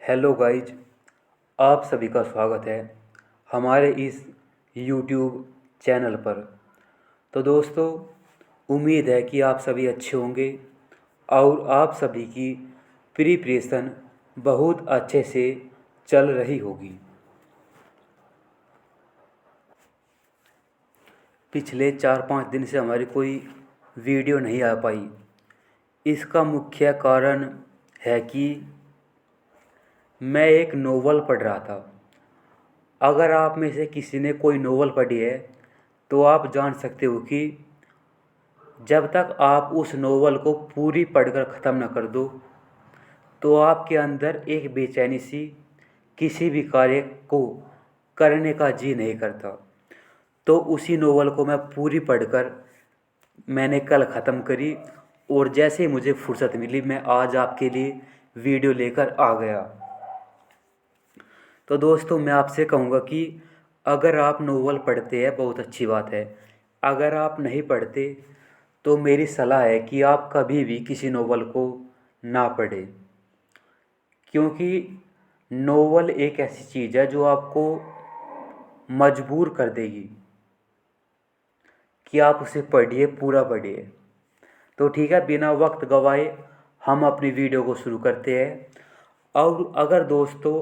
Hello guys, आप सभी का स्वागत है हमारे इस यूट्यूब चैनल पर। तो दोस्तों, उम्मीद है कि आप सभी अच्छे होंगे और आप सभी की प्रिपरेशन बहुत अच्छे से चल रही होगी। पिछले 4-5 दिन से हमारी कोई वीडियो नहीं आ पाई। इसका मुख्य कारण है कि मैं एक नोवेल पढ़ रहा था। अगर आप में से किसी ने कोई नोवेल पढ़ी है तो आप जान सकते हो कि जब तक आप उस नोवेल को पूरी पढ़कर ख़त्म न कर दो तो आपके अंदर एक बेचैनी सी किसी भी कार्य को करने का जी नहीं करता। तो उसी नोवेल को मैं पूरी पढ़कर मैंने कल ख़त्म करी और जैसे ही मुझे फुर्सत मिली मैं आज आपके लिए वीडियो लेकर आ गया। तो दोस्तों, मैं आपसे कहूँगा कि अगर आप नोवेल पढ़ते हैं बहुत अच्छी बात है। अगर आप नहीं पढ़ते तो मेरी सलाह है कि आप कभी भी किसी नोवेल को ना पढ़ें, क्योंकि नोवेल एक ऐसी चीज़ है जो आपको मजबूर कर देगी कि आप उसे पढ़िए, पूरा पढ़िए। तो ठीक है, बिना वक्त गवाए हम अपनी वीडियो को शुरू करते हैं। और अगर दोस्तों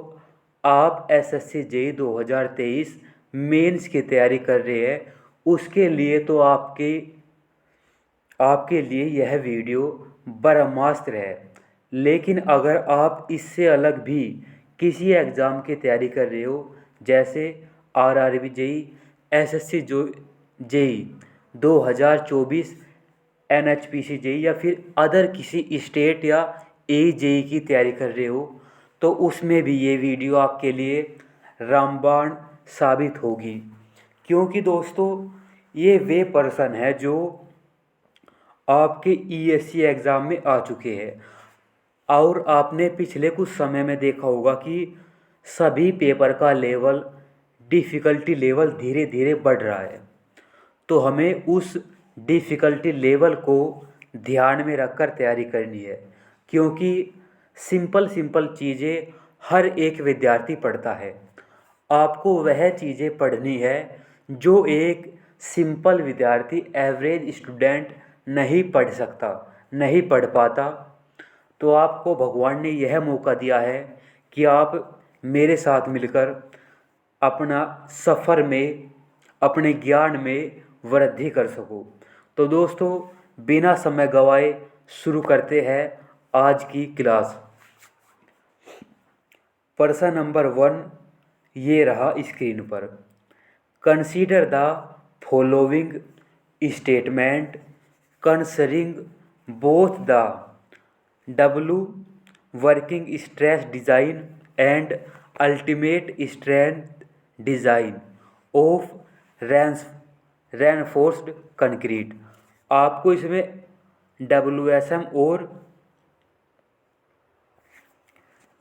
आप एसएससी जेईई 2023 मेंस की तैयारी कर रहे हैं, उसके लिए तो आपके लिए यह वीडियो ब्रह्मास्त्र है। लेकिन अगर आप इससे अलग भी किसी एग्ज़ाम की तैयारी कर रहे हो, जैसे आरआरबी जेईई, एसएससी जो जेईई 2024, एनएचपीसी जेईई या फिर अदर किसी स्टेट या जेईई की तैयारी कर रहे हो, तो उसमें भी ये वीडियो आपके लिए रामबाण साबित होगी। क्योंकि दोस्तों, ये वे पर्सन है जो आपके ईएससी एग्ज़ाम में आ चुके हैं और आपने पिछले कुछ समय में देखा होगा कि सभी पेपर का लेवल, डिफ़िकल्टी लेवल धीरे धीरे बढ़ रहा है। तो हमें उस डिफ़िकल्टी लेवल को ध्यान में रखकर तैयारी करनी है, क्योंकि सिंपल सिंपल चीज़ें हर एक विद्यार्थी पढ़ता है। आपको वह चीज़ें पढ़नी है जो एक सिंपल विद्यार्थी, एवरेज स्टूडेंट नहीं पढ़ सकता, नहीं पढ़ पाता। तो आपको भगवान ने यह मौका दिया है कि आप मेरे साथ मिलकर अपना सफ़र में, अपने ज्ञान में वृद्धि कर सको। तो दोस्तों, बिना समय गवाए शुरू करते हैं आज की क्लास। प्रश्न नंबर 1 ये रहा स्क्रीन पर। Consider the following statement concerning both the W working stress design and ultimate strength design of reinforced concrete. आपको इसमें WSM और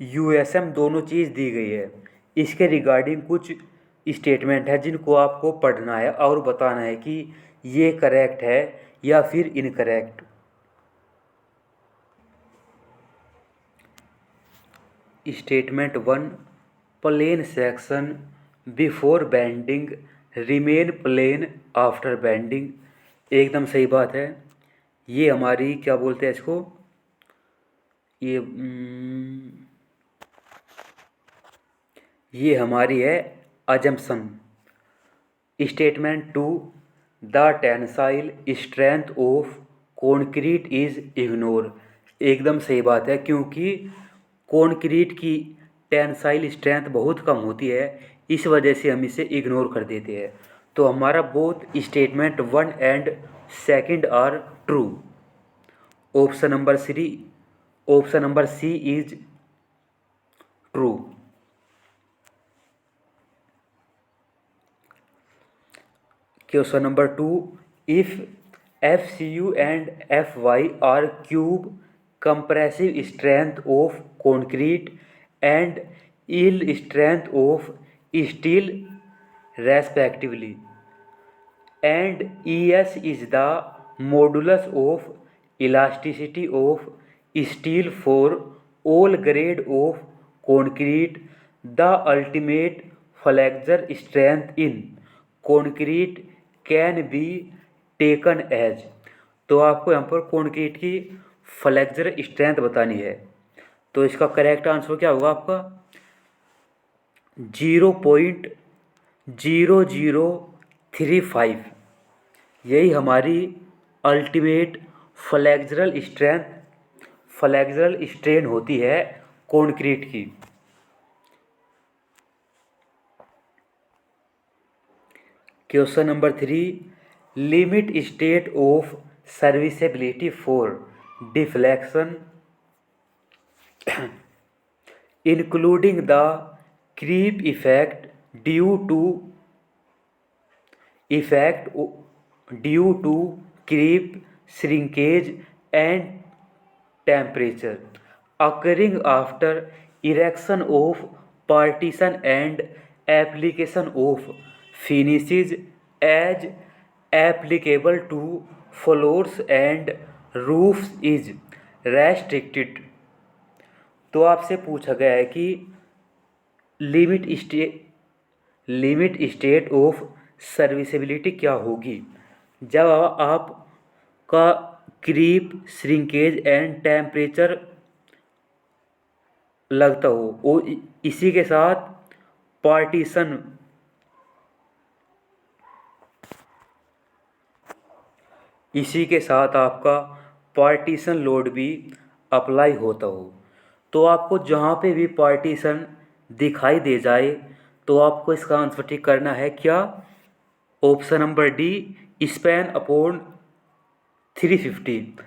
USM दोनों चीज़ दी गई है। इसके रिगार्डिंग कुछ स्टेटमेंट है जिनको आपको पढ़ना है और बताना है कि ये करेक्ट है या फिर incorrect. Statement 1, plane section before bending remain plane after bending. एकदम सही बात है। ये हमारी क्या बोलते हैं इसको, ये हमारी है assumption. Statement 2, the tensile strength of concrete is ignore. एकदम सही बात है, क्योंकि कॉन्क्रीट की टेंसाइल स्ट्रेंथ बहुत कम होती है, इस वजह से हम इसे इग्नोर कर देते हैं। तो हमारा both statement 1 and 2 are true. Option number C is true. Question number 2, if FCU and FY are cube compressive strength of concrete and yield strength of steel respectively, and ES is the modulus of elasticity of steel for all grade of concrete the ultimate flexure strength in concrete can be taken as. तो आपको यहाँ पर concrete की flexor strength बतानी है। तो इसका correct answer क्या होगा आपका 0.0035। यही हमारी अल्टीमेट फ्लेक्सरल स्ट्रेन होती है कंक्रीट की। Question number 3, limit state of serviceability for deflection including the creep effect due to creep shrinkage and temperature occurring after erection of partition and application of finishes as applicable to floors and roofs is restricted। तो आपसे पूछा गया है कि limit state of serviceability क्या होगी जब आपका क्रीप श्रिंकेज एंड टेम्परेचर लगता हो और इसी के साथ पार्टीशन आपका पार्टीशन लोड भी अप्लाई होता हो। तो आपको जहाँ पे भी पार्टीशन दिखाई दे जाए तो आपको इसका आंसर ठीक करना है क्या, option number D, span upon 350।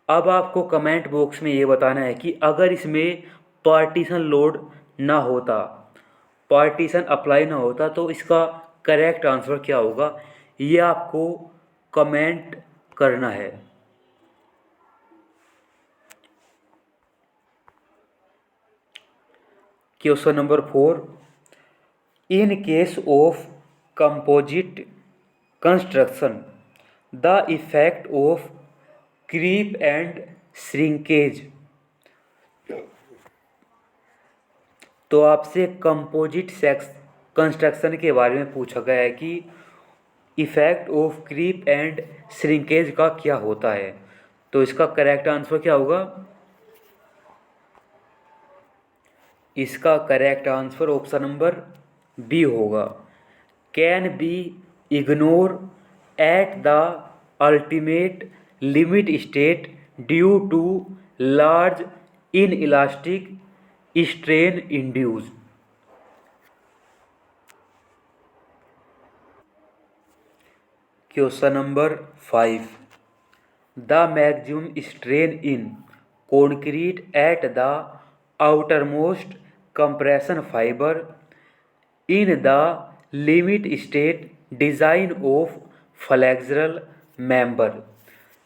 अब आपको कमेंट बॉक्स में ये बताना है कि अगर इसमें पार्टीशन लोड ना होता, पार्टीशन अप्लाई ना होता तो इसका करेक्ट आंसर क्या होगा, ये आपको कमेंट करना है। Question number 4, in case of composite construction the effect of creep and shrinkage. तो आपसे कंपोजिट कंस्ट्रक्शन के बारे में पूछा गया है कि effect of creep and shrinkage का क्या होता है। तो इसका करेक्ट आंसर क्या होगा, इसका correct answer option number B होगा, can be ignore at the ultimate limit state due to large in elastic strain induce. Question number 5, the maximum strain in concrete at the outermost compression fibre in the limit state design of flexural member.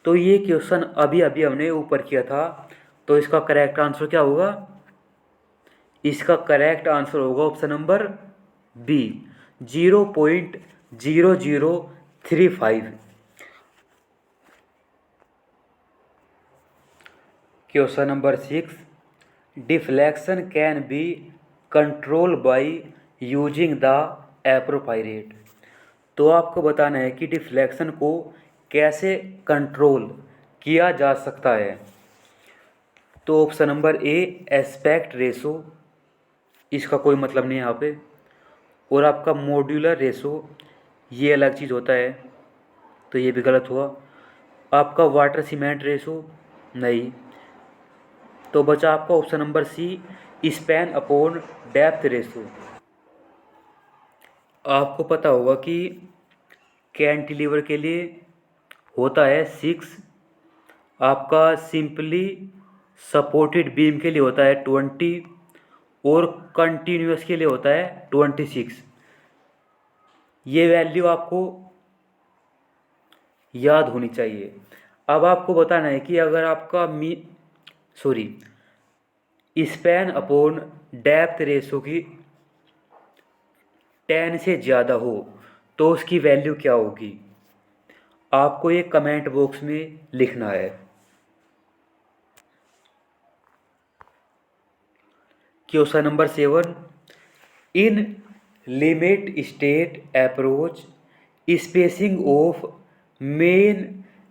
तो ये question अभी हमने ऊपर किया था। तो इसका correct answer क्या होगा, इसका करेक्ट आंसर होगा option number B, 0.0035। Question number 6, deflection can be control by using the appropriate. तो आपको बताना है कि डिफ्लेक्शन को कैसे कंट्रोल किया जा सकता है। तो ऑप्शन नंबर ए, एस्पेक्ट रेशो, इसका कोई मतलब नहीं है यहाँ पे। और आपका मॉड्यूलर रेशो, ये अलग चीज़ होता है, तो ये भी गलत हुआ। आपका वाटर सीमेंट रेशो नहीं। तो बचा आपका option number C, span upon depth ratio. आपको पता होगा कि कैंटिलीवर के लिए होता है 6, आपका सिंपली सपोर्टेड बीम के लिए होता है 20 और कंटिन्यूस के लिए होता है 26। ये वैल्यू आपको याद होनी चाहिए। अब आपको बताना है कि अगर आपका स्पैन अपॉन डेप्थ रेशो की 10 से ज़्यादा हो तो उसकी वैल्यू क्या होगी, आपको ये कमेंट बॉक्स में लिखना है। Question number 7, in limit state approach spacing of main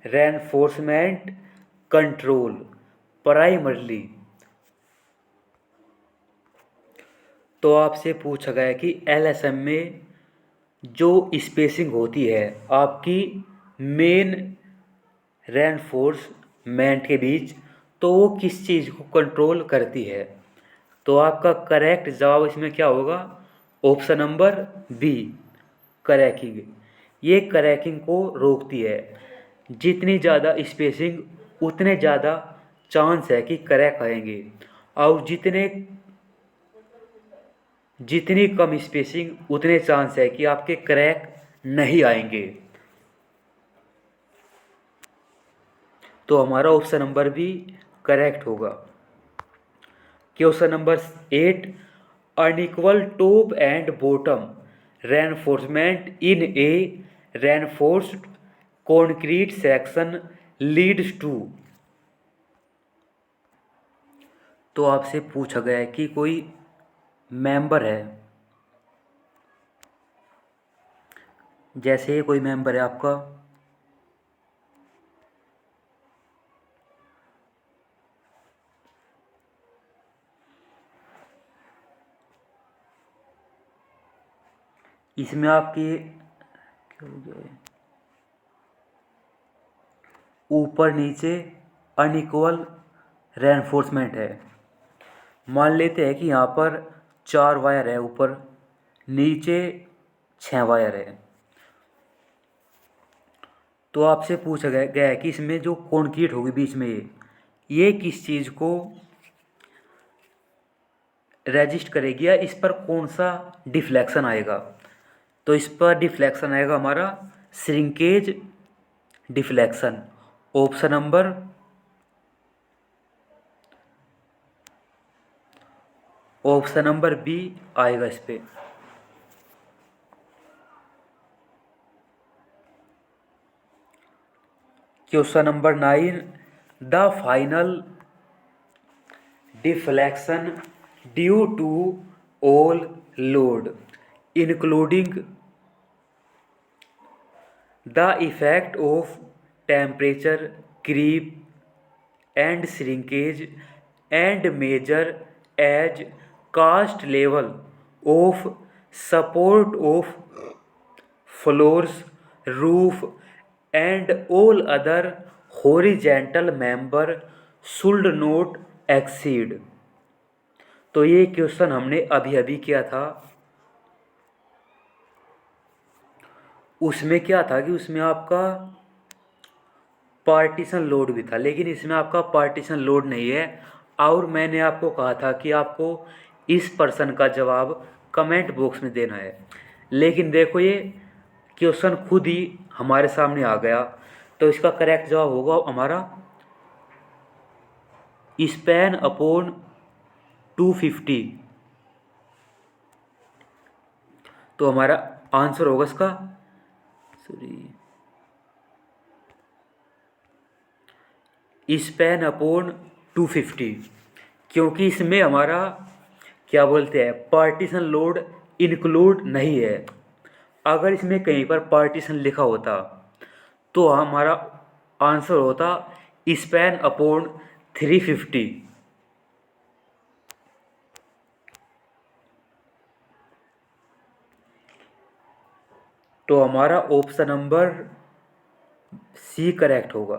reinforcement control primarily. तो आपसे पूछा गया कि एलएसएम में जो स्पेसिंग होती है आपकी मेन रेनफोर्समेंट के बीच, तो वो किस चीज़ को कंट्रोल करती है। तो आपका करेक्ट जवाब इसमें क्या होगा? Option number B, cracking. ये क्रैकिंग को रोकती है। जितनी ज़्यादा स्पेसिंग उतने ज़्यादा चांस है कि क्रैक आएंगे, और जितनी कम स्पेसिंग उतने चांस है कि आपके क्रैक नहीं आएंगे। तो हमारा ऑप्शन नंबर भी करेक्ट होगा। Question number 8, unequal top and bottom reinforcement in a reinforced concrete section leads to. तो आपसे पूछा गया है कि कोई मेंबर है, जैसे कोई मेंबर है आपका, इसमें आपके क्या हो गया है, ऊपर नीचे अनइक्वल रेनफोर्समेंट है। मान लेते हैं कि यहाँ पर 4 वायर है, ऊपर नीचे 6 वायर है। तो आपसे पूछा गया है कि इसमें जो कंक्रीट होगी बीच में ये किस चीज़ को रेजिस्ट करेगी, या इस पर कौन सा डिफ्लेक्शन आएगा। तो इस पर डिफ्लेक्शन आएगा हमारा shrinkage deflection. Option number B आएगा इस पे। Question number 9, the final deflection due to all load including the effect of temperature creep and shrinkage and measure as cast level of support of floors roof and all other horizontal member should not exceed. तो ये question हमने अभी अभी किया था। उसमें क्या था कि उसमें आपका पार्टीशन लोड भी था, लेकिन इसमें आपका पार्टीशन लोड नहीं है। और मैंने आपको कहा था कि आपको इस प्रश्न का जवाब कमेंट बॉक्स में देना है, लेकिन देखो ये क्वेश्चन खुद ही हमारे सामने आ गया। तो इसका करेक्ट जवाब होगा हमारा स्पैन अपॉन 250। तो हमारा आंसर होगा इसका, स्पैन अपॉन 250, क्योंकि इसमें हमारा क्या बोलते हैं पार्टीशन लोड इंक्लूड नहीं है। अगर इसमें कहीं पर पार्टीशन लिखा होता तो हमारा आंसर होता स्पैन अपॉन 350। तो हमारा ऑप्शन नंबर सी करेक्ट होगा।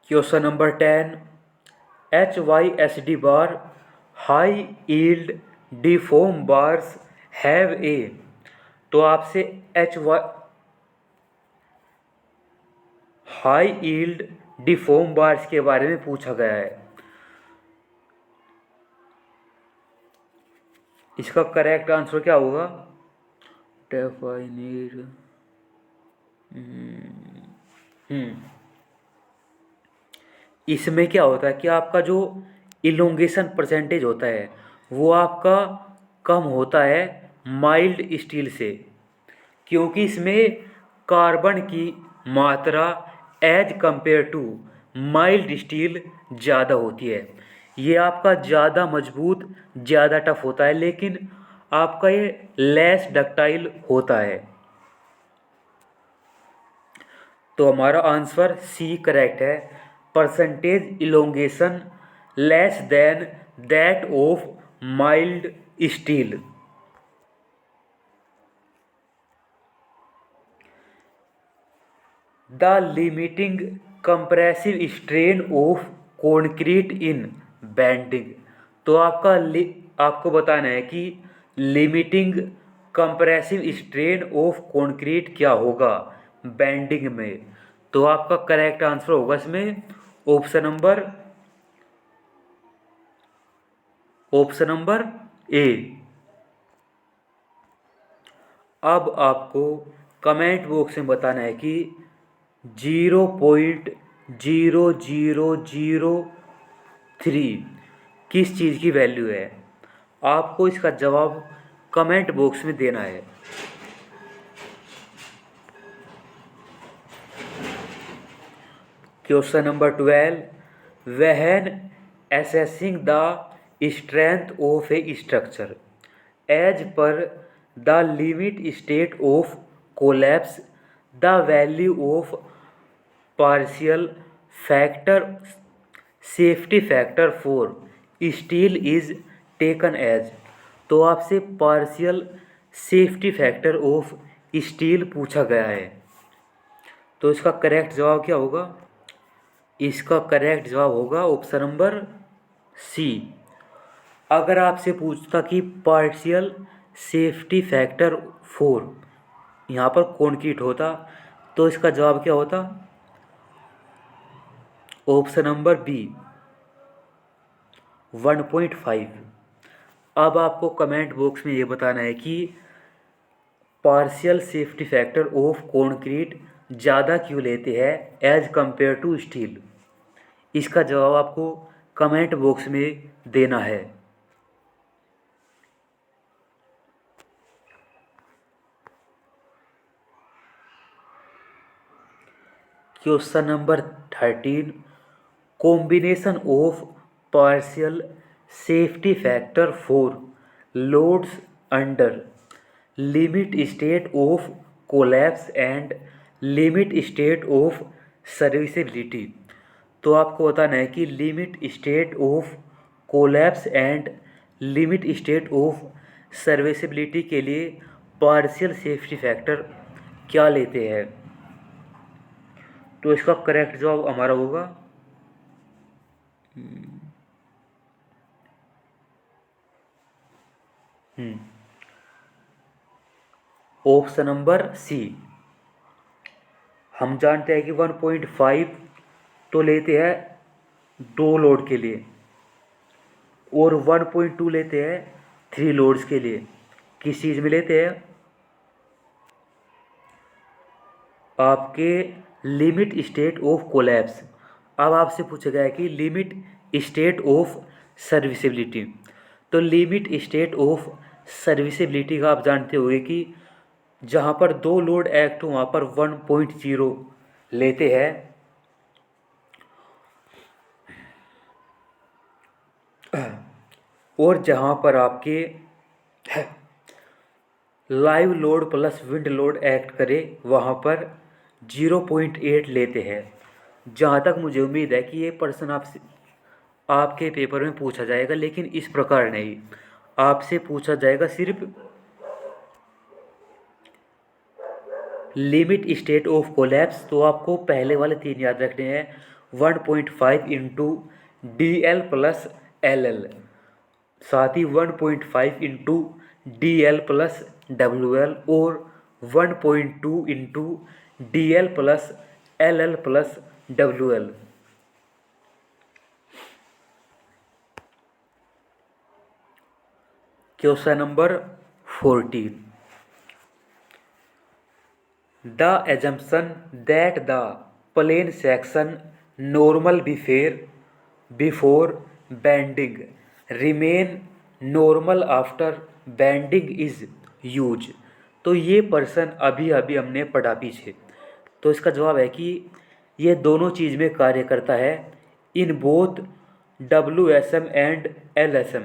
Question number 10, HYSD bar high yield deform bars have a. तो आपसे हाई यील्ड डिफॉर्म बार्स के बारे में पूछा गया है। इसका करेक्ट आंसर क्या होगा? डेफाइनेट इसमें क्या होता है कि आपका जो इलोंगेशन परसेंटेज होता है वो आपका कम होता है माइल्ड स्टील से, क्योंकि इसमें कार्बन की मात्रा as compare to mild steel ज़्यादा होती है। ये आपका ज़्यादा मजबूत, ज़्यादा टफ होता है, लेकिन आपका ये लेस डक्टाइल होता है। तो हमारा आंसर सी करेक्ट है। Percentage elongation less than that of mild steel. The limiting compressive strain of concrete in bending. तो आपको बताना है कि limiting compressive strain of concrete क्या होगा बैंडिंग में। तो आपका करेक्ट आंसर होगा इसमें ऑप्शन नंबर ए। अब आपको कमेंट बॉक्स में बताना है कि 0.0003 किस चीज़ की वैल्यू है। आपको इसका जवाब कमेंट बॉक्स में देना है। Question number 12, when assessing the strength of a structure as per the limit state of collapse, the value of partial factor safety factor for steel is taken as। तो आपसे partial safety factor of steel पूछा गया है। तो इसका correct जवाब क्या होगा? इसका करेक्ट जवाब होगा ऑप्शन नंबर सी। अगर आपसे पूछता कि पार्शियल सेफ्टी फैक्टर 4 यहाँ पर कॉन्क्रीट होता, तो इसका जवाब क्या होता? Option number B 1.5। अब आपको कमेंट बॉक्स में ये बताना है कि partial safety factor of concrete ज़्यादा क्यों लेते हैं एज कंपेयर टू स्टील। इसका जवाब आपको कमेंट बॉक्स में देना है। Question number 13, combination of partial safety factor for loads under limit state of collapse and limit state of serviceability. तो आपको बताना है कि limit state of collapse and limit state of serviceability के लिए पार्शियल सेफ्टी फैक्टर क्या लेते हैं। तो इसका करेक्ट जवाब हमारा होगा ऑप्शन नंबर सी। हम जानते हैं कि 1.5 तो लेते हैं 2 लोड के लिए और 1.2 लेते हैं 3 लोड्स के लिए। किस चीज़ में लेते हैं? आपके लिमिट स्टेट ऑफ कोलैप्स। अब आपसे पूछा गया है कि लिमिट स्टेट ऑफ सर्विसेबिलिटी। तो लिमिट स्टेट ऑफ सर्विसेबिलिटी का आप जानते होंगे कि जहाँ पर 2 लोड एक्ट हो वहाँ पर 1.0 लेते हैं। और जहाँ पर आपके live load plus wind load act करे वहाँ पर 0.8 लेते हैं। जहाँ तक मुझे उम्मीद है कि ये प्रश्न आपके पेपर में पूछा जाएगा, लेकिन इस प्रकार नहीं। आपसे पूछा जाएगा सिर्फ लिमिट स्टेट ऑफ कोलैप्स। तो आपको पहले वाले 3 याद रखने हैं, 1.5 इंटू DL प्लस LL, साथ ही 1.5 इंटू DL प्लस WL और 1.2 into DL plus LL plus WL। Question number 14, the assumption that the plane section normal before bending remain normal after bending is used। तो ये person अभी अभी हमने पढ़ा पीछे। तो इसका जवाब है कि ये दोनों चीज़ में कार्य करता है in both WSM and LSM।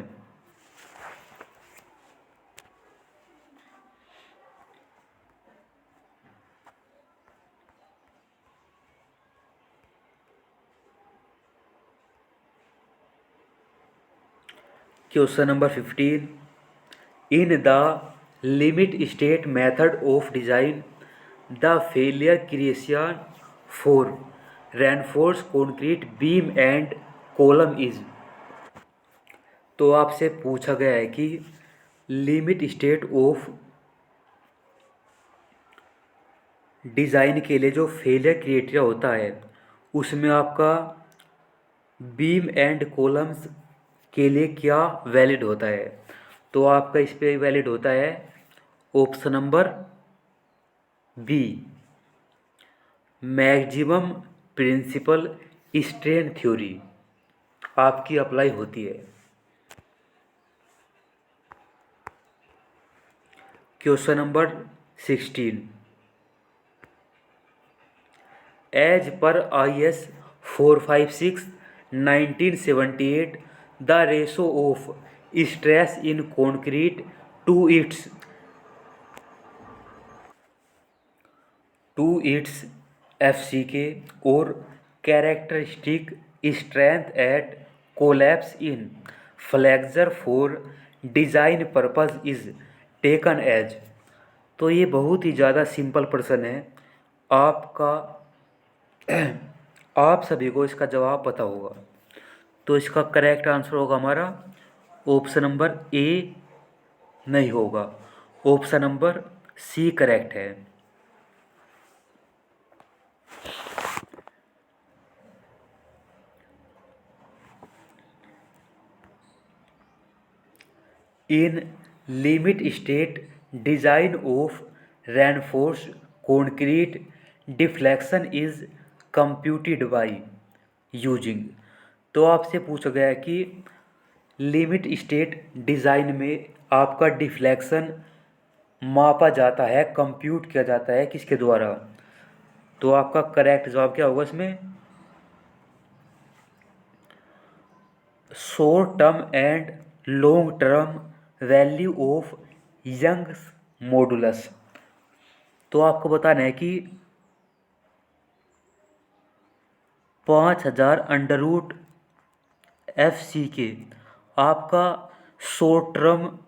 Question number 15, in the limit state method of design the failure creation for reinforce concrete beam and column is. तो आपसे पूछा गया है कि लिमिट स्टेट ऑफ डिज़ाइन के लिए जो फेलियर क्राइटेरिया होता है उसमें आपका बीम एंड कॉलम्स के लिए क्या वैलिड होता है। तो आपका इस पे वैलिड होता है option number B, maximum principal strain theory आपकी अप्लाई होती है। क्वेश्चन नंबर 16, एज पर IS 456/1978 the ratio of stress in concrete to its FCK और characteristic strength at collapse in flexure for design purpose is taken as. तो ये बहुत ही ज़्यादा simple प्रश्न है आपका। आप सभी को इसका जवाब पता होगा। तो इसका करेक्ट आंसर होगा हमारा ऑप्शन नंबर ए नहीं होगा, ऑप्शन नंबर सी करेक्ट है। इन limit state design of reinforce concrete deflection is computed by using. तो आपसे पूछा गया है कि लिमिट स्टेट डिज़ाइन में आपका डिफ्लेक्शन मापा जाता है, कंप्यूट किया जाता है किसके द्वारा। तो आपका करेक्ट जवाब क्या होगा इसमें, short term and long term value of Young's modulus. तो आपको बताना है कि 5000 अंडर रूट FCK आपका शॉर्ट टर्म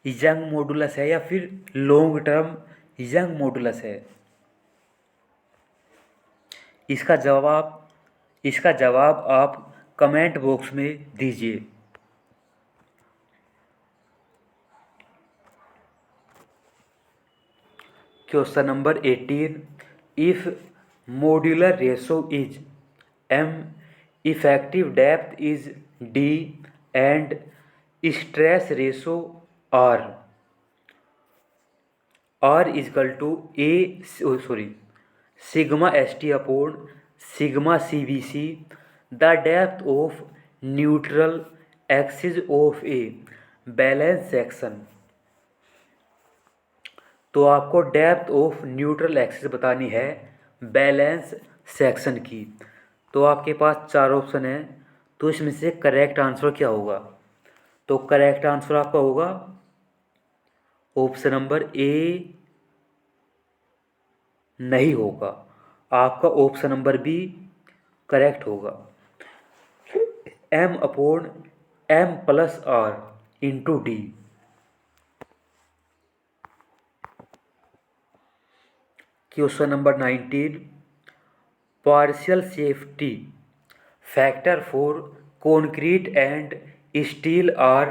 यंग मॉडुलस है या फिर लॉन्ग टर्म यंग मॉडुलस है। इसका जवाब आप कमेंट बॉक्स में दीजिए। Question number 18, if modular ratio is M, effective depth is D and stress ratio R equal to sigma ST upon sigma CBC the depth of neutral axis of a balance section. तो आपको depth of neutral axis बतानी है balance section की। तो आपके पास चार option है, तो इसमें से करेक्ट आंसर क्या होगा। तो करेक्ट आंसर आपका होगा ऑप्शन नंबर ए नहीं होगा, आपका ऑप्शन नंबर बी करेक्ट होगा। M/M+R/D। Question number 19, partial safety factor for concrete and steel are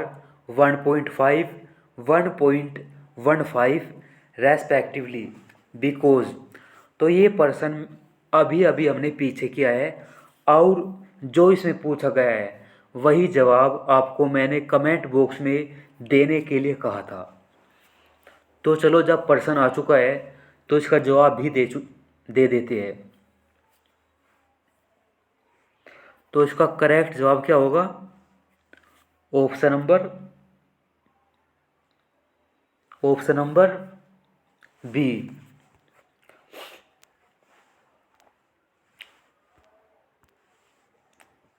1.5 1.15 respectively because. तो ये प्रश्न अभी अभी हमने पीछे किया है और जो इसमें पूछा गया है वही जवाब आपको मैंने कमेंट बॉक्स में देने के लिए कहा था। तो चलो जब प्रश्न आ चुका है तो इसका जवाब भी दे देते हैं। तो इसका करेक्ट जवाब क्या होगा, option number B.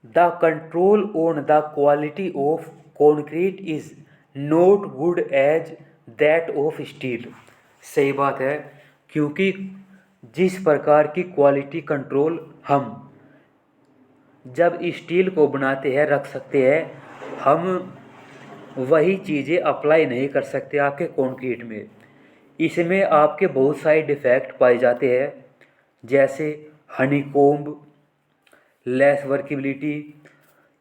The control on the quality of concrete is not good as that of steel. सही बात है, क्योंकि जिस प्रकार की क्वालिटी कंट्रोल हम जब स्टील को बनाते हैं रख सकते हैं, हम वही चीज़ें अप्लाई नहीं कर सकते आपके कंक्रीट में। इसमें आपके बहुत सारे डिफेक्ट पाए जाते हैं, जैसे हनीकॉम्ब, लेस वर्केबिलिटी,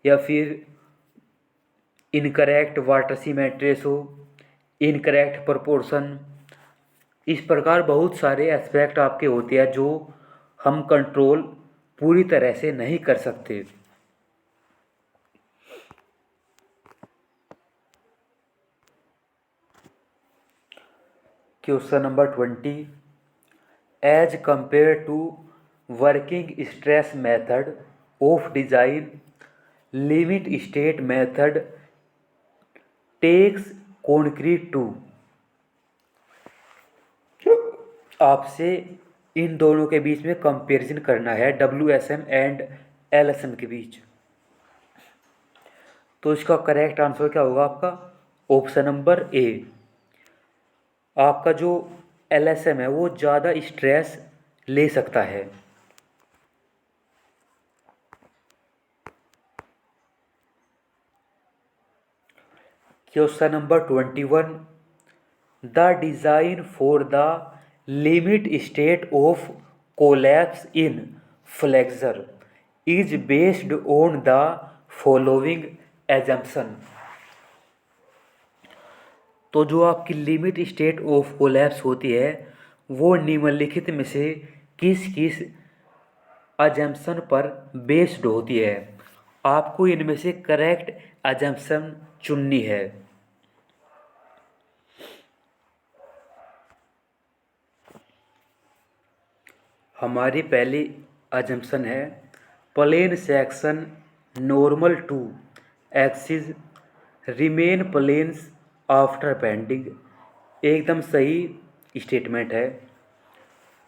या फिर incorrect water cement ratio, incorrect proportion. इस प्रकार बहुत सारे एस्पेक्ट आपके होते हैं जो हम कंट्रोल पूरी तरह से नहीं कर सकते। Question number 20, as compare to working stress method of design, limit state method takes concrete to. आपसे इन दोनों के बीच में कंपैरिजन करना है, WSM एंड LSM के बीच। तो इसका करेक्ट आंसर क्या होगा आपका? ऑप्शन नंबर ए। आपका जो LSM है वो ज़्यादा स्ट्रेस ले सकता है। Question number 21, the design for the limit state of collapse in flexor is based on the following assumption. तो जो आपकी लिमिट स्टेट ऑफ कोलैप्स होती है वो निम्नलिखित में से किस किस अजम्पशन पर बेस्ड होती है? आपको इनमें से करेक्ट अजम्पशन चुननी है। हमारी पहली अजम्पशन है plane section normal to axis remain planes after bending. एकदम सही स्टेटमेंट है।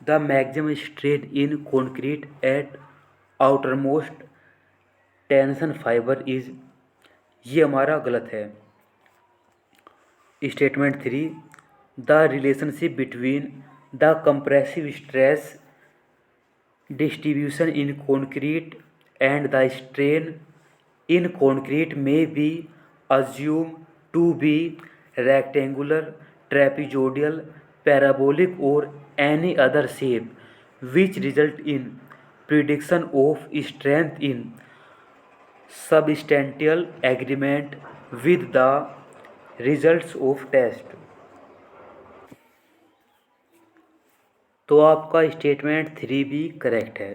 The maximum strain in concrete at outermost tension fibre is, ये हमारा गलत है। Statement 3, the relationship between the compressive stress distribution in concrete and the strain in concrete may be assumed to be rectangular, trapezoidal, parabolic or any other shape, which result in prediction of strength in substantial agreement with the results of test। तो आपका statement 3 भी correct है।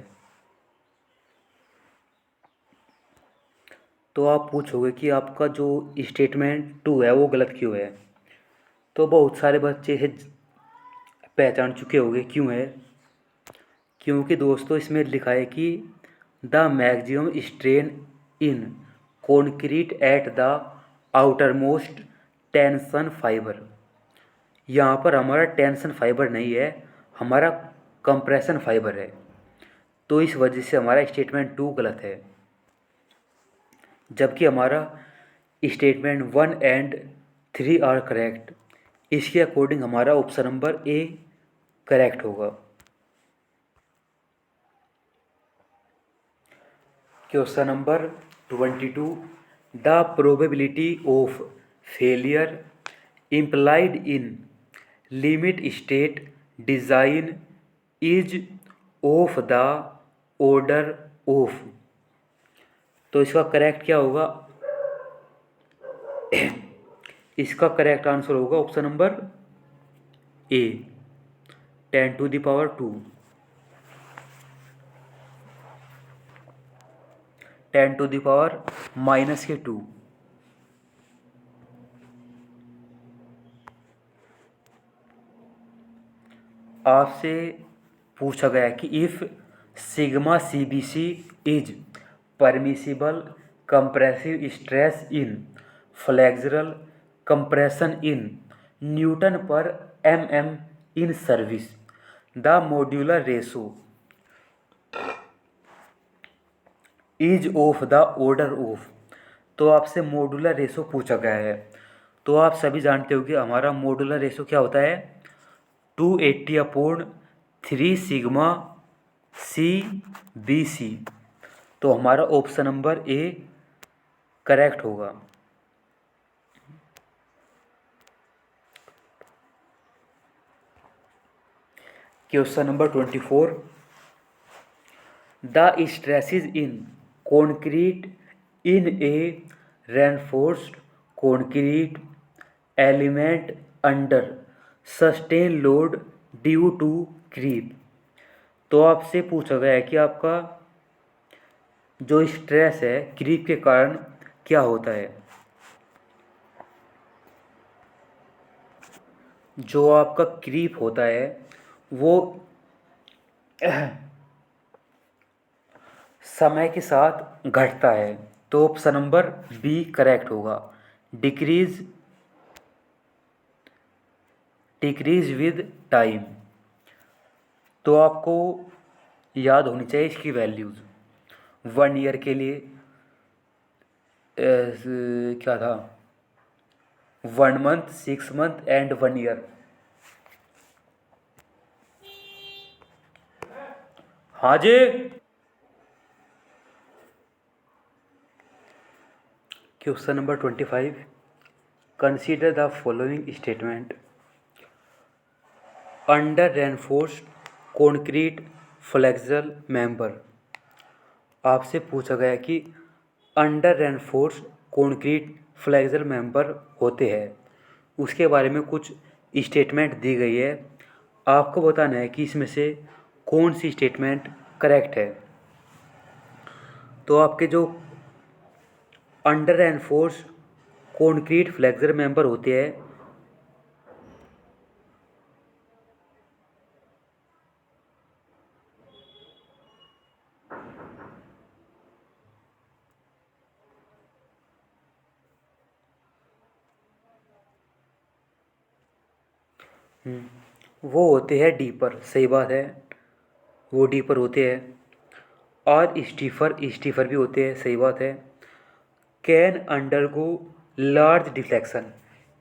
तो आप पूछोगे कि आपका जो स्टेटमेंट 2 है वो गलत क्यों है? तो बहुत सारे बच्चे है पहचान चुके होंगे क्यों है। क्योंकि दोस्तों इसमें लिखा है कि the maximum strain in concrete at the outer most tension fibre. यहाँ पर हमारा टेंशन फाइबर नहीं है, हमारा कंप्रेशन फाइबर है। तो इस वजह से हमारा स्टेटमेंट 2 गलत है, जबकि हमारा स्टेटमेंट 1 एंड 3 आर करेक्ट। इसके अकॉर्डिंग हमारा ऑप्शन नंबर ए करेक्ट होगा। Question number 22, the probability of failure implied in limit state design is of the order of. तो इसका करेक्ट क्या होगा? इसका करेक्ट आंसर होगा ऑप्शन नंबर ए, 10⁻²। 10⁻⁻²। आपसे पूछा गया कि if sigma CBC is permissible compressive stress in flexural compression in newton पर mm in service, the modular ratio is of the order of. तो आपसे मॉड्यूलर रेशो पूछा गया है। तो आप सभी जानते हो कि हमारा मॉड्यूलर रेशो क्या होता है, 280/3 सिग्मा सी बी सी। तो हमारा ऑप्शन नंबर ए करेक्ट होगा। Question number 24, the stresses in concrete in a reinforced concrete element under sustain load due to creep. तो आपसे पूछा गया है कि आपका जो स्ट्रेस है क्रीप के कारण क्या होता है। जो आपका क्रीप होता है वो समय के साथ घटता है। तो ऑप्शन नंबर बी करेक्ट होगा, डिक्रीज डिक्रीज विद टाइम। तो आपको याद होनी चाहिए इसकी वैल्यूज़। 1 ईयर के लिए क्या था, 1 मंथ, 6 मंथ एंड 1 ईयर। हाँ जी। Question number 25, consider the following statement. Under reinforced concrete flexural member. आपसे पूछा गया कि under reinforced concrete flexural member होते हैं, उसके बारे में कुछ स्टेटमेंट दी गई है। आपको बताना है कि इसमें से कौन सी स्टेटमेंट करेक्ट है। तो आपके जो under reinforced concrete flexural member होते हैं, वो होते हैं डीपर। सही बात है, वो डीपर होते हैं। और स्टीफर स्टीफर भी होते हैं। सही बात है। कैन अंडरगो लार्ज डिफ्लेक्शन,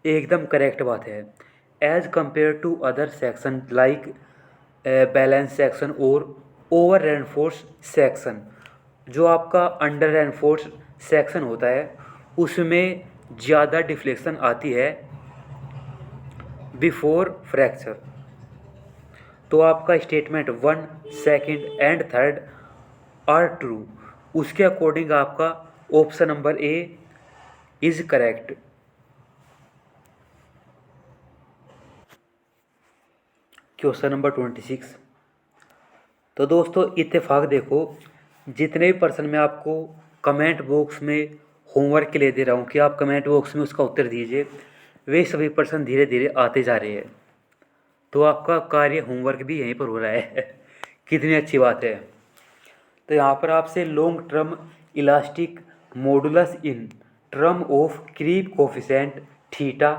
एकदम करेक्ट बात है। As compare to other section like balance section और ओवर रेनफोर्स सेक्शन। जो आपका अंडर रेनफोर्स सेक्शन होता है उसमें ज़्यादा डिफ्लेक्शन आती है बिफोर फ्रैक्चर। तो आपका स्टेटमेंट 1, 2 एंड 3 आर ट्रू। उसके अकॉर्डिंग आपका option number A is correct. Question number 26। तो दोस्तों इत्तेफाक देखो, जितने भी पर्सन मैं आपको कमेंट बॉक्स में होमवर्क के लिए दे रहा हूँ कि आप कमेंट बॉक्स में उसका उत्तर दीजिए, वे सभी पर्सन धीरे धीरे आते जा रहे हैं। तो आपका कार्य होमवर्क भी यहीं पर हो रहा है कितनी अच्छी बात है। तो यहाँ पर आपसे long term elastic modulus in term of creep coefficient theta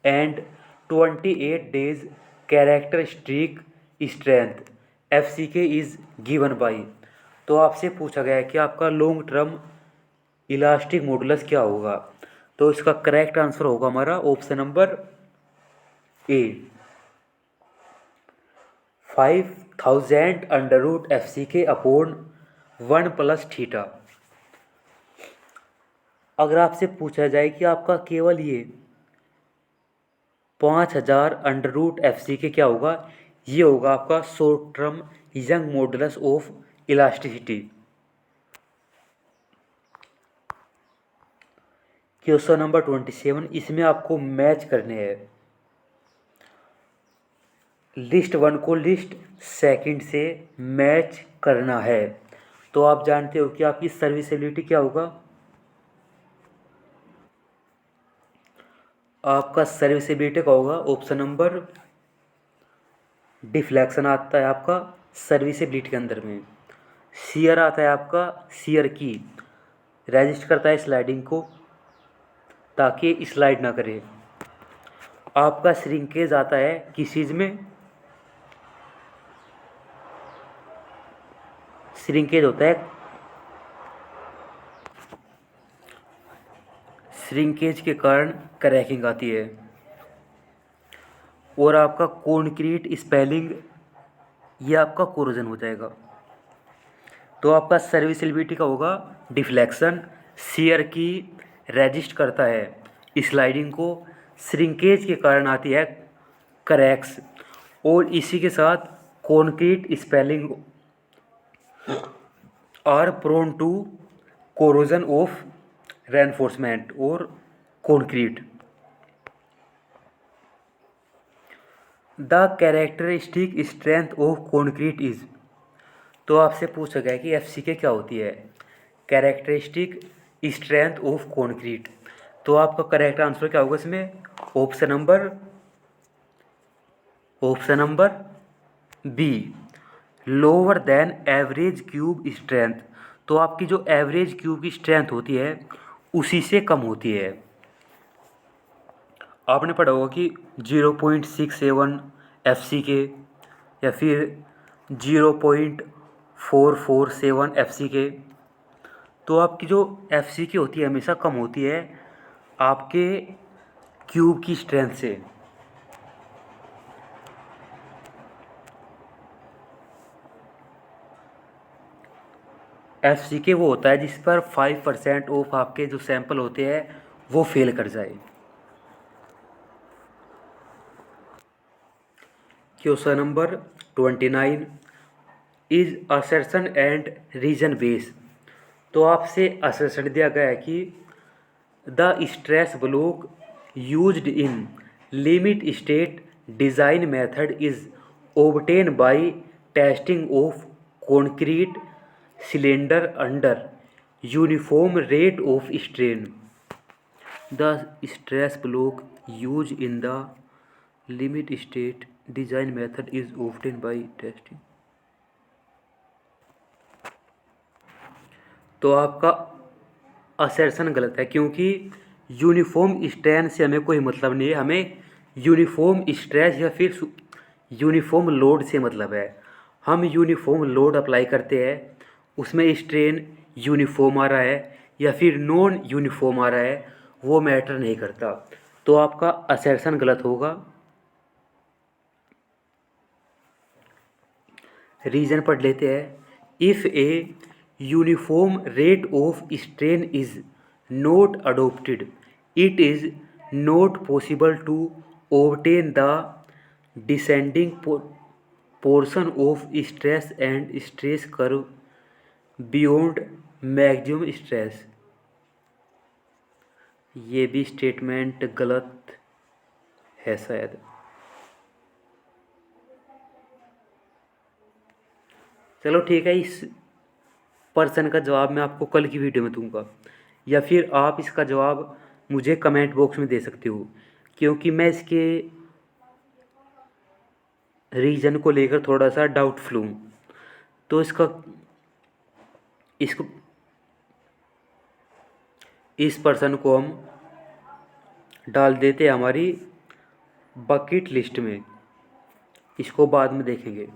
and 28 days characteristic strength FCK is given by. तो आपसे पूछा गया है कि आपका लॉन्ग टर्म इलास्टिक मॉडुलस क्या होगा। तो इसका करेक्ट आंसर होगा हमारा ऑप्शन नंबर ए, 5000 √FCK अपॉन 1 + थीटा। अगर आपसे पूछा जाए कि आपका केवल ये 5000 √FCK क्या होगा, ये होगा आपका short term Young modulus of elasticity. Question number 27, इसमें आपको मैच करने हैं लिस्ट 1 को लिस्ट 2 से मैच करना है। तो आप जानते हो कि आपकी सर्विसेबिलिटी क्या होगा। आपका सर्विसेबिलिटी का होगा ऑप्शन नंबर, डिफ्लेक्शन आता है आपका सर्विसेबिलिटी के अंदर में। शियर आता है आपका, शियर की रेजिस्ट करता है स्लाइडिंग को ताकि स्लाइड ना करे। आपका श्रिंकेज आता है किस चीज़ में, श्रिंकेज होता है श्रिंकेज के कारण क्रैकिंग आती है। और आपका कॉन्क्रीट स्पेलिंग, ये आपका कोरोजन हो जाएगा। तो आपका सर्विसिबिलिटी का होगा डिफ्लेक्शन, शियर की रेजिस्ट करता है स्लाइडिंग को, श्रिंकेज के कारण आती है क्रैक्स, और इसी के साथ concrete spalling are prone to corrosion of reinforcement और concrete. The characteristic strength of concrete is, तो आपसे पूछा गया कि एफ सी के क्या होती है, कैरेक्टरिस्टिक स्ट्रेंथ ऑफ कॉन्क्रीट। तो आपका करेक्ट आंसर क्या होगा इसमें, option number B, lower than average cube strength. तो आपकी जो एवरेज क्यूब की स्ट्रेंथ होती है उसी से कम होती है। आपने पढ़ा होगा कि 0.67 एफ सी के या फिर 0.447 एफ सी के। तो आपकी जो एफ सी की होती है हमेशा कम होती है आपके क्यूब की स्ट्रेंथ से। एफ सी के वो होता है जिस पर 5% ऑफ आपके जो सैंपल होते हैं वो फेल कर जाए। Question number 29 is assertion and reason base. तो आपसे असर्शन दिया गया है कि the stress block used in limit state design method is obtained by testing of concrete cylinder under uniform rate of strain. The stress block used in the limit state design method is obtained by testing. तो आपका assertion गलत है क्योंकि uniform strain से हमें कोई मतलब नहीं है, हमें यूनिफॉर्म स्ट्रेस या फिर यूनिफॉर्म लोड से मतलब है। हम यूनिफॉर्म लोड अप्लाई करते हैं उसमें स्ट्रेन यूनिफॉर्म आ रहा है या फिर नॉन यूनिफॉर्म आ रहा है वो मैटर नहीं करता। तो आपका असर्शन गलत होगा। रीजन पढ़ लेते हैं। If a uniform rate of strain is not adopted it is not possible to obtain the descending portion of stress and stress curve beyond maximum stress। ये भी स्टेटमेंट गलत है शायद। चलो ठीक है, इस पर्सन का जवाब मैं आपको कल की वीडियो में दूंगा या फिर आप इसका जवाब मुझे कमेंट बॉक्स में दे सकते हो, क्योंकि मैं इसके रीजन को लेकर थोड़ा सा डाउटफुल हूँ। तो इसको इस पर्सन को हम डाल देते हैं हमारी बकेट लिस्ट में, इसको बाद में देखेंगे।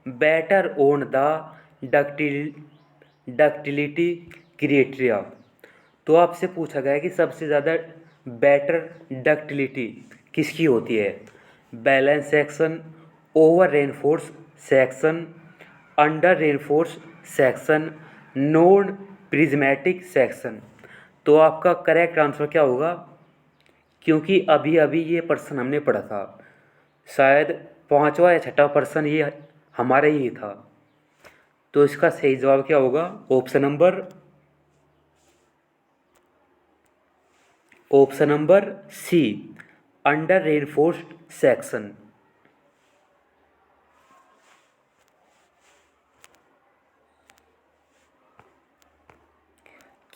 Better on the ductility criteria. तो आपसे पूछा गया है कि सबसे ज़्यादा बेटर डक्टिलिटी किसकी होती है? Balance section, over reinforce section, under reinforce section, non prismatic section. तो आपका करेक्ट आंसर क्या होगा? क्योंकि अभी अभी ये प्रश्न हमने पढ़ा था, शायद पांचवा या छठा प्रश्न ये हमारा ही था। तो इसका सही जवाब क्या होगा? Option number C, under reinforced section.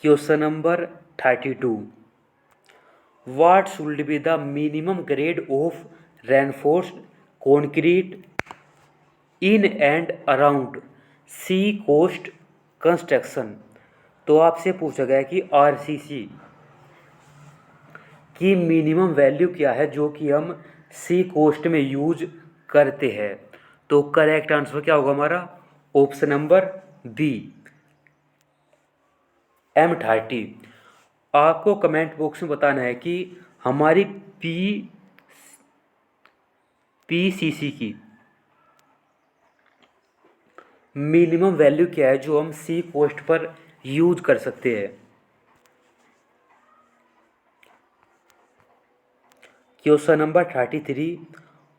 Question number 32, what should be the minimum grade of reinforced concrete in and around sea coast construction? तो आपसे पूछा गया कि आरसीसी की मिनिमम वैल्यू क्या है जो कि हम सी कोस्ट में यूज करते हैं। तो करेक्ट आंसर क्या होगा हमारा? Option number B, M30। आपको कमेंट बॉक्स में बताना है कि हमारी पीसीसी की मिनिमम वैल्यू क्या है जो हम सी कोस्ट पर यूज कर सकते हैं। Question number 33,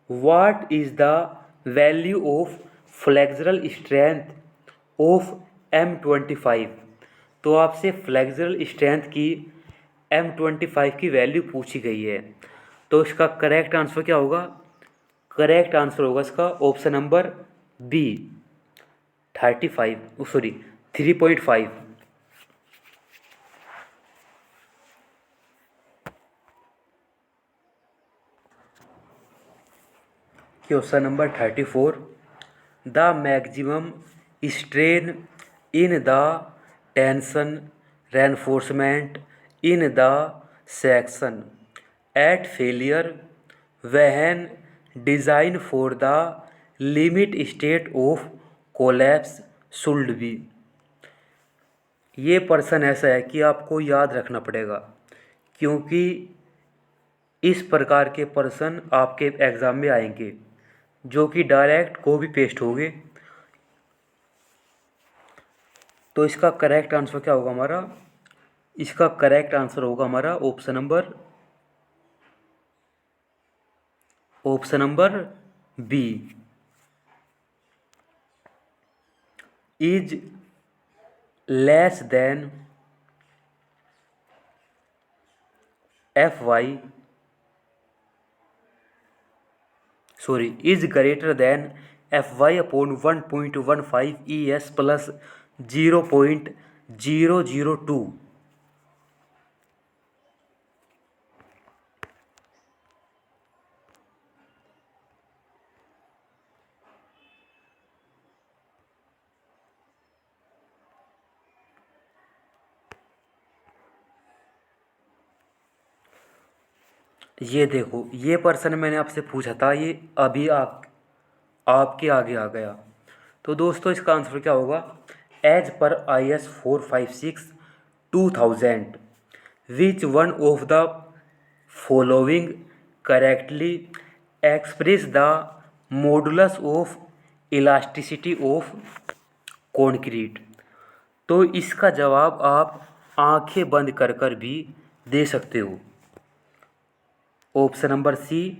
what is the value of flexural strength of M25? तो आपसे फ्लेक्सुरल स्ट्रेंथ की M25 की वैल्यू पूछी गई है। तो इसका करेक्ट आंसर क्या होगा? करेक्ट आंसर होगा इसका option number B, 3.5। Question number 34, the maximum strain in the tension reinforcement in the section at failure when design for the limit state of collapse should be. ये person ऐसा है कि आपको याद रखना पड़ेगा, क्योंकि इस प्रकार के पर्सन आपके एग्ज़ाम में आएंगे जो कि डायरेक्ट कॉपी पेस्ट होंगे। तो इसका करेक्ट आंसर क्या होगा हमारा? इसका करेक्ट आंसर होगा हमारा option number B, is less than is greater than Fy upon 1.15 ES plus 0.002। ये देखो, ये पर्सन मैंने आपसे पूछा था, ये अभी आपके आगे आ गया। तो दोस्तों इसका आंसर क्या होगा? एज पर IS 456/2000 which one of the following correctly express the modulus of elasticity of concrete? तो इसका जवाब आप आंखें बंद कर कर भी दे सकते हो। Option number C,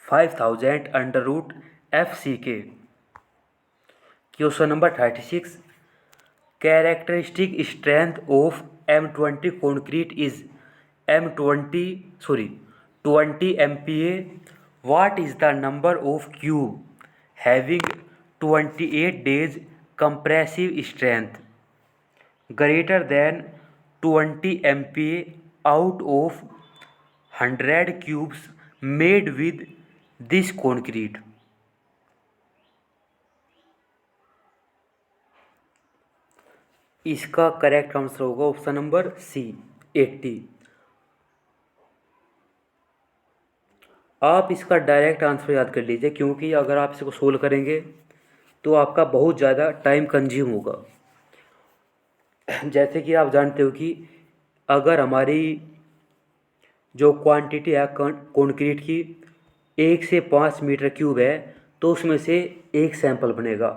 5000 under root FCK। Question number 36, characteristic strength of M20 concrete is 20 MPa। What is the number of cube having 28 days compressive strength greater than 20 MPa out of 100 cubes made with this concrete? इसका correct answer होगा option number C, 80। आप इसका direct answer याद कर लीजिए, क्योंकि अगर आप इसको सोल्व करेंगे तो आपका बहुत ज़्यादा टाइम कंज्यूम होगा। जैसे कि आप जानते हो कि अगर हमारी जो क्वांटिटी है कंक्रीट की 1 से 5 मीटर क्यूब है, तो उसमें से एक सैंपल बनेगा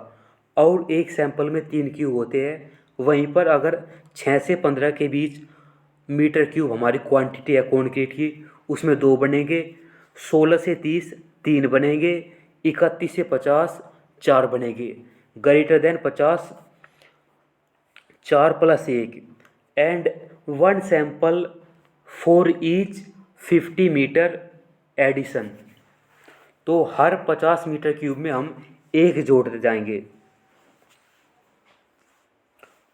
और एक सैंपल में 3 क्यूब होते हैं। वहीं पर अगर 6 से 15 के बीच मीटर क्यूब हमारी क्वांटिटी है कंक्रीट की, उसमें 2 बनेंगे। 16 से 30 3 बनेंगे। 31 से 50 4 बनेंगे। Greater than 50 4+1 and 1 sample for each 50 metre addition. तो हर 50 मीटर क्यूब में हम एक जोड़ते जाएंगे।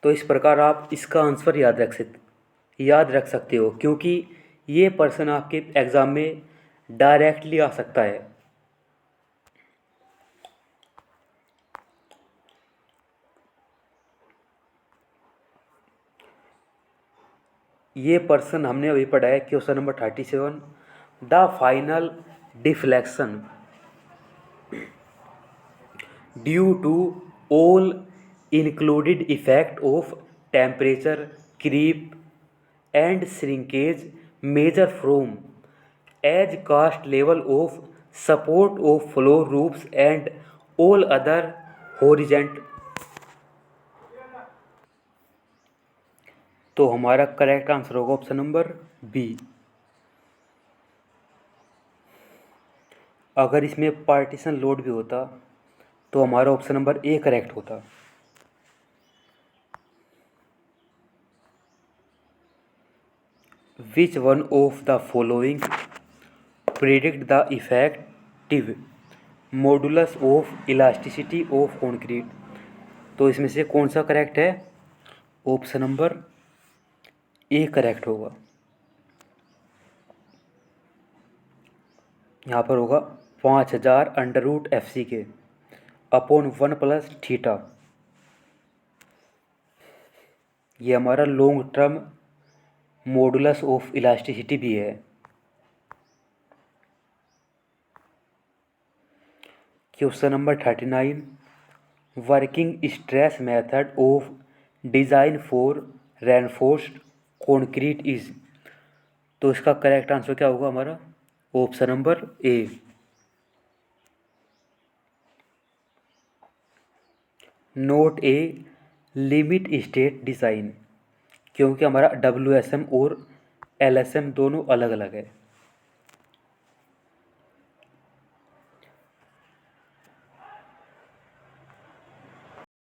तो इस प्रकार आप इसका आंसर याद रख सकते हो, क्योंकि ये पर्सन आपके एग्ज़ाम में डायरेक्टली आ सकता है। ये पर्सन हमने अभी पढ़ा है question number 37। The final deflection due to all included effect of temperature creep and shrinkage measure from as cost level of support of floor roofs and all other horizontal। तो हमारा correct answer होगा option number B. अगर इसमें partition load भी होता तो हमारा option number A correct होता। विच one of the following predict the effective modulus of elasticity of concrete. तो इसमें से कौन सा करेक्ट है? ऑप्शन नंबर ए करेक्ट होगा। यहाँ पर होगा 5000 √FC अपॉन 1+θ। ये हमारा long term modulus of elasticity भी है। Question number 39। Working stress method of design for reinforced concrete is. तो इसका करेक्ट आंसर क्या होगा हमारा? Option number A. Note a limit state design, क्योंकि हमारा WSM और LSM दोनों अलग अलग है।